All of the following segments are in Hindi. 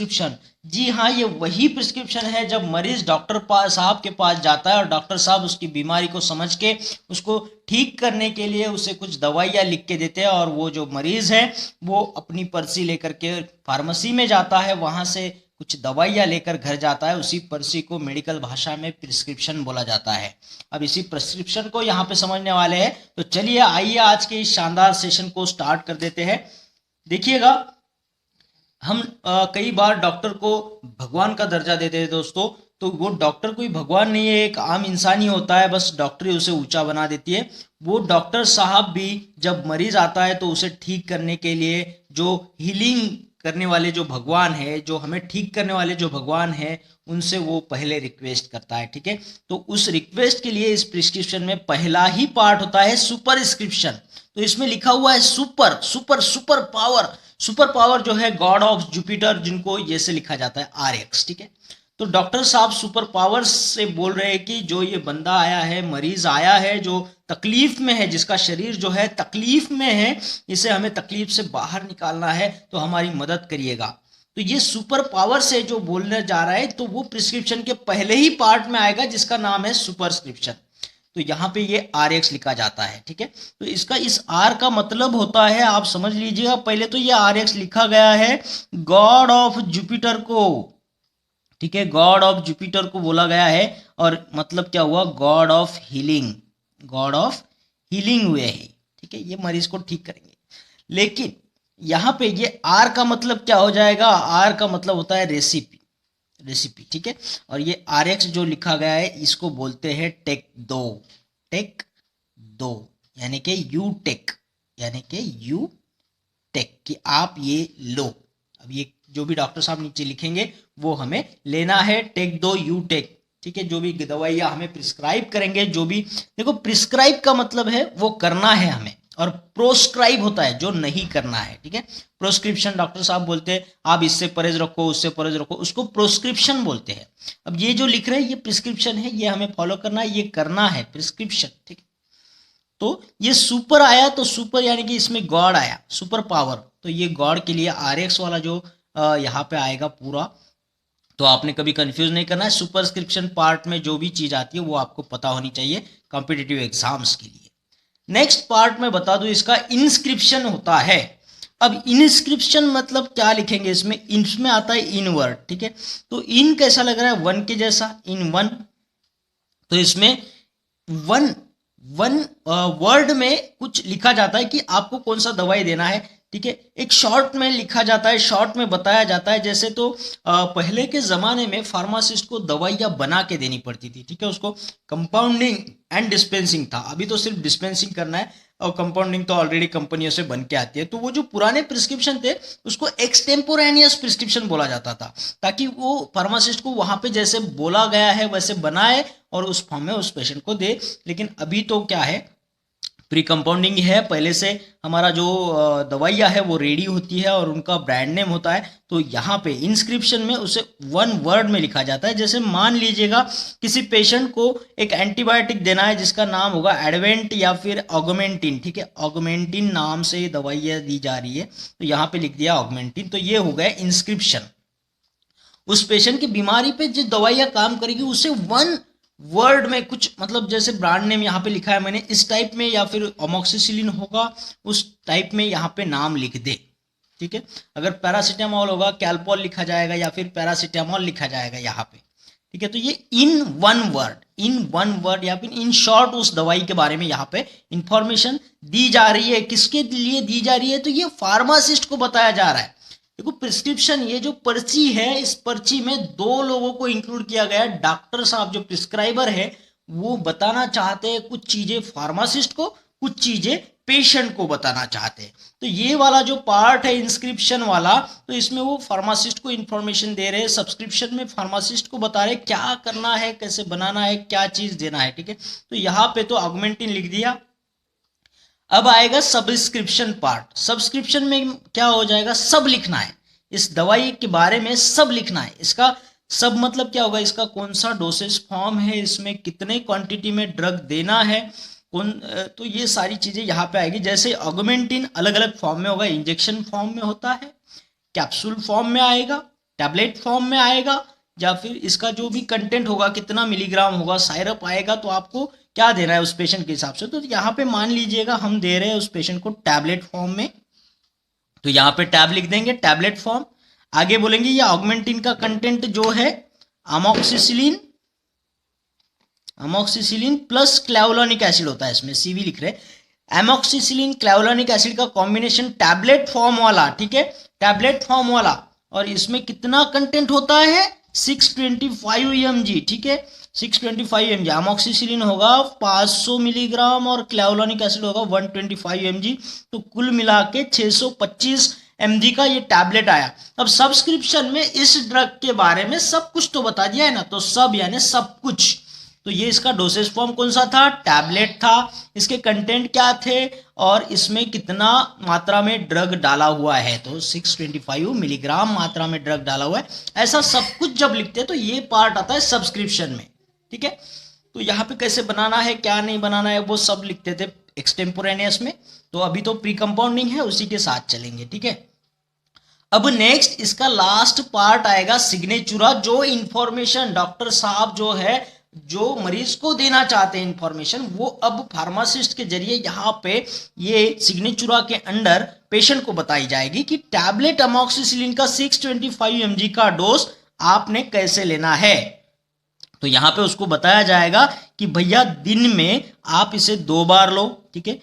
प्रिस्क्रिप्शन। जी हाँ, ये वही प्रिस्क्रिप्शन है जब मरीज डॉक्टर साहब के पास जाता है और डॉक्टर साहब उसकी बीमारी को समझ के उसको ठीक करने के लिए उसे कुछ दवाइयाँ लिख के देते हैं, और वो जो मरीज है वो अपनी पर्ची लेकर के फार्मेसी में जाता है, वहाँ से कुछ दवाइयाँ लेकर घर जाता है। उसी पर्ची को मेडिकल भाषा में प्रिस्क्रिप्शन बोला जाता है। अब इसी प्रिस्क्रिप्शन को यहाँ पे समझने वाले हैं, तो चलिए आइए आज के इस शानदार सेशन को स्टार्ट कर देते हैं। देखिएगा, हम कई बार डॉक्टर को भगवान का दर्जा देते हैं दोस्तों, तो वो डॉक्टर कोई भगवान नहीं है, एक आम इंसान ही होता है, बस डॉक्टरी उसे ऊंचा बना देती है। वो डॉक्टर साहब भी जब मरीज आता है तो उसे ठीक करने के लिए जो हीलिंग करने वाले जो भगवान है, जो हमें ठीक करने वाले जो भगवान है, उनसे वो पहले रिक्वेस्ट करता है। ठीक है, तो उस रिक्वेस्ट के लिए इस प्रिस्क्रिप्शन में पहला ही पार्ट होता है सुपरस्क्रिप्शन। तो इसमें लिखा हुआ है super super super power. Super power जो है गॉड ऑफ जुपिटर, जिनको ये से लिखा जाता है RX। ठीक है, तो डॉक्टर साहब सुपर पावर से बोल रहे हैं कि जो ये बंदा आया है, मरीज आया है जो तकलीफ में है, जिसका शरीर जो है तकलीफ में है, इसे हमें तकलीफ से बाहर निकालना है, तो हमारी मदद करिएगा। तो ये सुपर पावर से जो बोलने जा रहा है, तो वो प्रिस्क्रिप्शन के पहले ही पार्ट में आएगा जिसका नाम है सुपरस्क्रिप्शन। तो यहाँ पे ये RX लिखा जाता है। ठीक है, तो इसका इस R का मतलब होता है, आप समझ लीजिएगा, पहले तो ये RX लिखा गया है गॉड ऑफ जुपिटर को। ठीक है, गॉड ऑफ जुपिटर को बोला गया है, और मतलब क्या हुआ, God of healing, God of healing हुए है। ठीक है, ये मरीज को ठीक करेंगे। लेकिन यहाँ पे ये R का मतलब क्या हो जाएगा, R का मतलब होता है रेसिपी, रेसिपी। ठीक है, और ये RX जो लिखा गया है इसको बोलते हैं टेक दो, टेक दो, यानी कि यू टेक, यानी कि यू टेक, कि आप ये लो। अब ये जो भी डॉक्टर साहब नीचे लिखेंगे वो हमें लेना है, टेक दो यू टेक। ठीक है, जो भी दवाइयाँ हमें प्रिस्क्राइब करेंगे, जो भी, देखो प्रिस्क्राइब का मतलब है वो करना है हमें, और प्रोस्क्राइब होता है जो नहीं करना है। ठीक है, प्रोस्क्रिप्शन डॉक्टर साहब बोलते हैं आप इससे परहेज रखो, उससे परहेज रखो, उसको प्रोस्क्रिप्शन बोलते हैं। अब ये जो लिख रहे हैं ये प्रिस्क्रिप्शन है, ये हमें फॉलो करना है, ये करना है प्रिस्क्रिप्शन। ठीक है, तो ये सुपर आया, तो सुपर यानी कि इसमें गॉड आया, सुपर पावर, तो ये गॉड के लिए RX वाला जो यहाँ पे आएगा पूरा। तो आपने कभी कंफ्यूज नहीं करना है, सुपरस्क्रिप्शन पार्ट में जो भी चीज़ आती है वो आपको पता होनी चाहिए कॉम्पिटिटिव एग्जाम्स के लिए। नेक्स्ट पार्ट में बता दूं, इसका इंस्क्रिप्शन होता है। अब इंस्क्रिप्शन मतलब क्या लिखेंगे इसमें, इसमें आता है इन वर्ड। ठीक है, तो इन कैसा लग रहा है, वन के जैसा, इन वन। तो इसमें वन वर्ड में कुछ लिखा जाता है कि आपको कौन सा दवाई देना है। ठीक है, एक शॉर्ट में लिखा जाता है, शॉर्ट में बताया जाता है। जैसे तो पहले के ज़माने में फार्मासिस्ट को दवाइयाँ बना के देनी पड़ती थी। ठीक है, उसको कंपाउंडिंग एंड डिस्पेंसिंग था, अभी तो सिर्फ डिस्पेंसिंग करना है, और कंपाउंडिंग तो ऑलरेडी कंपनियों से बन के आती है। तो वो जो पुराने प्रिस्क्रिप्शन थे उसको एक्सटेम्पोरेनियस प्रिस्क्रिप्शन बोला जाता था, ताकि वो फार्मासिस्ट को वहाँ पे जैसे बोला गया है वैसे बनाए और उस फॉर्म में उस पेशेंट को दे। लेकिन अभी तो क्या है, प्री कंपाउंडिंग है, पहले से हमारा जो दवाइयाँ है वो रेडी होती है और उनका ब्रांड नेम होता है। तो यहाँ पे इंस्क्रिप्शन में उसे वन वर्ड में लिखा जाता है। जैसे मान लीजिएगा किसी पेशेंट को एक एंटीबायोटिक देना है जिसका नाम होगा एडवेंट या फिर ऑगमेंटिन। ठीक है, ऑगमेंटिन नाम से दवाइयाँ दी जा रही है, तो यहाँ पे लिख दिया ऑगमेंटिन। तो ये हो गया इंस्क्रिप्शन। उस पेशेंट की बीमारी पे जो दवाइयाँ काम करेगी उसे वन वर्ड में कुछ, मतलब जैसे ब्रांड नेम यहाँ पे लिखा है मैंने इस टाइप में, या फिर अमोक्सिसिलिन होगा उस टाइप में यहाँ पे नाम लिख दे। ठीक है, अगर पैरासीटामोल होगा कैल्पोल लिखा जाएगा, या फिर पैरासीटामोल लिखा जाएगा यहाँ पे। ठीक है, तो ये इन वन वर्ड या फिर इन शॉर्ट उस दवाई के बारे में यहाँ पे इंफॉर्मेशन दी जा रही है। किसके लिए दी जा रही है, तो ये फार्मासिस्ट को बताया जा रहा है। देखो प्रिस्क्रिप्शन, ये जो पर्ची है, इस पर्ची में दो लोगों को इंक्लूड किया गया है। डॉक्टर साहब जो प्रिस्क्राइबर है वो बताना चाहते हैं कुछ चीजें फार्मासिस्ट को, कुछ चीजें पेशेंट को बताना चाहते हैं। तो ये वाला जो पार्ट है इंस्क्रिप्शन वाला, तो इसमें वो फार्मासिस्ट को इंफॉर्मेशन दे रहे हैं, सब्सक्रिप्शन में फार्मासिस्ट को बता रहे क्या करना है, कैसे बनाना है, क्या चीज देना है। ठीक है, तो यहाँ पे तो ऑगमेंटिन लिख दिया। अब आएगा सब्सक्रिप्शन पार्ट। सब्सक्रिप्शन में क्या हो जाएगा, सब लिखना है, इस दवाई के बारे में सब लिखना है। इसका सब मतलब क्या होगा, इसका कौन सा डोसेज फॉर्म है, इसमें कितने क्वांटिटी में ड्रग देना है, कौन, तो ये सारी चीज़ें यहाँ पे आएगी। जैसे ऑगमेंटिन अलग अलग फॉर्म में होगा, इंजेक्शन फॉर्म में होता है, कैप्सूल फॉर्म में आएगा, टैबलेट फॉर्म में आएगा या फिर इसका जो भी कंटेंट होगा, कितना मिलीग्राम होगा, साइरप आएगा, तो आपको क्या देना है उस पेशेंट के हिसाब से। तो यहाँ पे मान लीजिएगा हम दे रहे हैं उस पेशेंट को टैबलेट फॉर्म में, तो यहाँ पे टैब लिख देंगे, टैबलेट फॉर्म। आगे बोलेंगे ये ऑगमेंटिन का कंटेंट जो है अमोक्सिसिलिन प्लस क्लेवुलानिक एसिड होता है, इसमें सीवी लिख रहे हैं। एमोक्सिसिलिन क्लेवुलानिक एसिड का कॉम्बिनेशन टैबलेट फॉर्म वाला, ठीक है, टैबलेट फॉर्म वाला, और इसमें कितना कंटेंट होता है 625 mg, ठीक है, 625 mg। अमोक्सिसिलिन होगा 500 मिलीग्राम और क्लेवुलानिक एसिड होगा 125 mg, तो कुल मिला के 625 mg का ये टैबलेट आया। अब सब्सक्रिप्शन में इस ड्रग के बारे में सब कुछ तो बता दिया है ना, तो सब यानी सब कुछ। तो ये इसका डोसेज फॉर्म कौन सा था, टैबलेट था, इसके कंटेंट क्या थे और इसमें कितना मात्रा में ड्रग डाला हुआ है, तो 625 मिलीग्राम मात्रा में ड्रग डाला हुआ है। ऐसा सब कुछ जब लिखते हैं तो ये पार्ट आता है सब्सक्रिप्शन में, ठीक है। तो यहाँ पे कैसे बनाना है, क्या नहीं बनाना है, वो सब लिखते थे एक्सटेम्पोरेनियस में। तो अभी तो प्री कंपाउंडिंग है, उसी के साथ चलेंगे, ठीक है। अब नेक्स्ट इसका लास्ट पार्ट आएगा सिग्नेचुरा, जो इंफॉर्मेशन डॉक्टर साहब जो है जो मरीज को देना चाहते हैं इंफॉर्मेशन, वो अब फार्मासिस्ट के जरिए यहाँ पे ये सिग्नेचुरा के अंडर पेशेंट को बताई जाएगी कि टैबलेट अमोक्सिसिलिन का 625 mg का डोज आपने कैसे लेना है। तो यहाँ पे उसको बताया जाएगा कि भैया दिन में आप इसे 2 बार लो, ठीक है।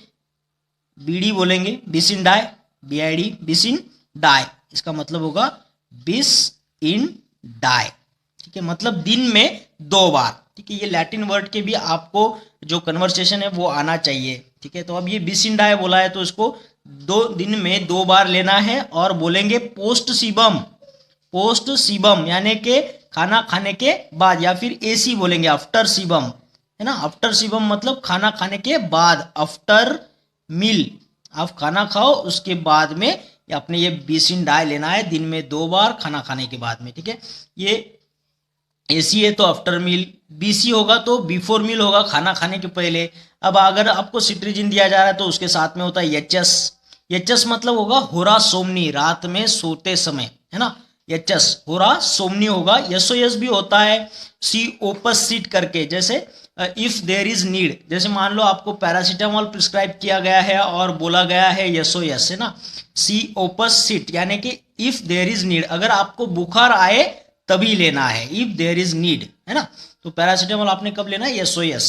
बीडी बोलेंगे, बिसिन डाई, बीआईडी, बिसिन डाई, इसका मतलब होगा बिस इन डाई, ठीक है, मतलब दिन में 2 बार, ठीक है। ये लैटिन वर्ड के भी आपको जो कन्वर्सेशन है वो आना चाहिए, ठीक है। तो अब ये बिस इन डाई बोला है तो इसको 2 दिन में 2 बार लेना है। और बोलेंगे पोस्ट सीबम यानी कि खाना खाने के बाद, या फिर एसी बोलेंगे आफ्टर सीबम, है ना। आफ्टर सीबम मतलब खाना खाने के बाद, आफ्टर मील, आप खाना खाओ उसके बाद में अपने ये बिसिन डाई लेना है दिन में 2 बार खाना खाने के बाद में, ठीक है। ये एसी है तो आफ्टर मील, बीसी होगा तो बिफोर मील होगा, खाना खाने के पहले। अब अगर आपको सिट्रिजिन दिया जा रहा है तो उसके साथ में होता है एचएस मतलब होगा होरा सोमनी, रात में सोते समय, है ना, एचएस होरा सोमनी होगा। एसओएस भी होता है सी ओपस सीट करके, जैसे इफ देयर इज नीड, जैसे मान लो आपको पैरासीटामोल प्रिस्क्राइब किया गया है और बोला गया है एसओएस, है ना, सी ओपस सीट यानी कि इफ देयर इज नीड, अगर आपको बुखार आए तभी लेना है, इफ देयर इज नीड, है ना। तो पैरासीटामोल आपने कब लेना है, एसओएस।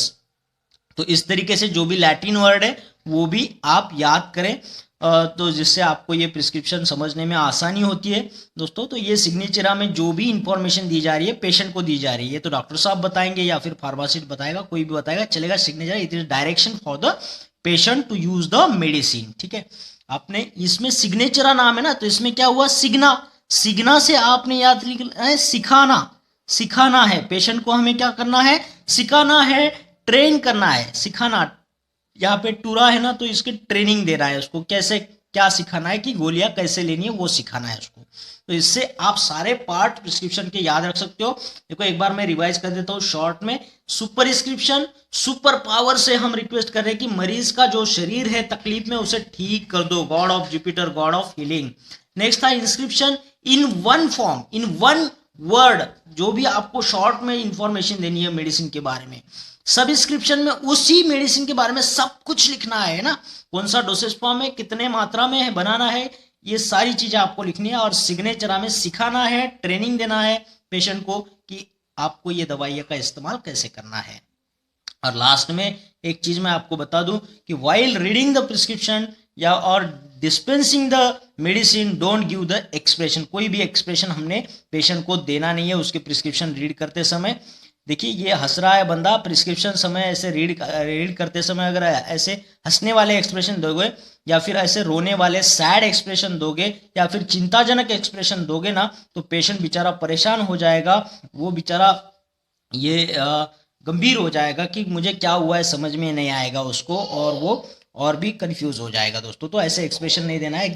तो इस तरीके से जो भी लैटिन वर्ड है वो भी आप याद करें, तो जिससे आपको ये प्रिस्क्रिप्शन समझने में आसानी होती है दोस्तों। तो ये सिग्नेचरा में जो भी इंफॉर्मेशन दी जा रही है पेशेंट को दी जा रही है, तो डॉक्टर साहब बताएंगे या फिर फार्मासिस्ट बताएगा, कोई भी बताएगा, चलेगा। Signature it is direction for the patient to use the medicine, ठीक है। आपने इसमें सिग्नेचरा नाम है ना, तो इसमें क्या हुआ, सिग्ना से आपने याद लिखना है सिखाना है पेशेंट को, हमें क्या करना है, सिखाना है, ट्रेन करना है, सिखाना। यहाँ पे टूरा है ना, तो इसके ट्रेनिंग दे रहा है उसको, कैसे क्या सिखाना है कि गोलियां कैसे लेनी है वो सिखाना है उसको। तो इससे आप सारे पार्ट प्रिस्क्रिप्शन के याद रख सकते हो। देखो एक बार मैं रिवाइज कर देता हूँ शॉर्ट में। सुपरस्क्रिप्शन, सुपर पावर से हम रिक्वेस्ट कर रहे हैं कि मरीज का जो शरीर है तकलीफ में उसे ठीक कर दो, god of Jupiter, god of healing. Next था inscription, in one form, in one word, जो भी आपको शॉर्ट में इंफॉर्मेशन देनी है मेडिसिन के बारे में। सब्सक्रिप्शन में उसी मेडिसिन के बारे में सब कुछ लिखना है ना, कौन सा डोसेज फॉर्म है, कितने मात्रा में है बनाना है, ये सारी चीजें आपको लिखनी है। और सिग्नेचर में सिखाना है, ट्रेनिंग देना है पेशेंट को कि आपको ये दवाइयों का इस्तेमाल कैसे करना है। और लास्ट में एक चीज मैं आपको बता दूं कि वाइल रीडिंग द प्रिस्क्रिप्शन या और dispensing the medicine don't give the expression, कोई भी एक्सप्रेशन हमने पेशेंट को देना नहीं है उसके प्रिस्क्रिप्शन रीड करते समय। देखिए ये हंस रहा है बंदा, प्रिस्क्रिप्शन समय ऐसे रीड करते समय अगर ऐसे हंसने वाले एक्सप्रेशन दोगे या फिर ऐसे रोने वाले सैड एक्सप्रेशन दोगे या फिर चिंताजनक एक्सप्रेशन दोगे ना, तो पेशेंट बेचारा परेशान हो जाएगा, वो बेचारा ये गंभीर हो जाएगा कि मुझे क्या हुआ है, समझ में नहीं आएगा उसको, और वो और भी कंफ्यूज हो जाएगा दोस्तों। तो ऐसे एक्सप्रेशन नहीं देना है।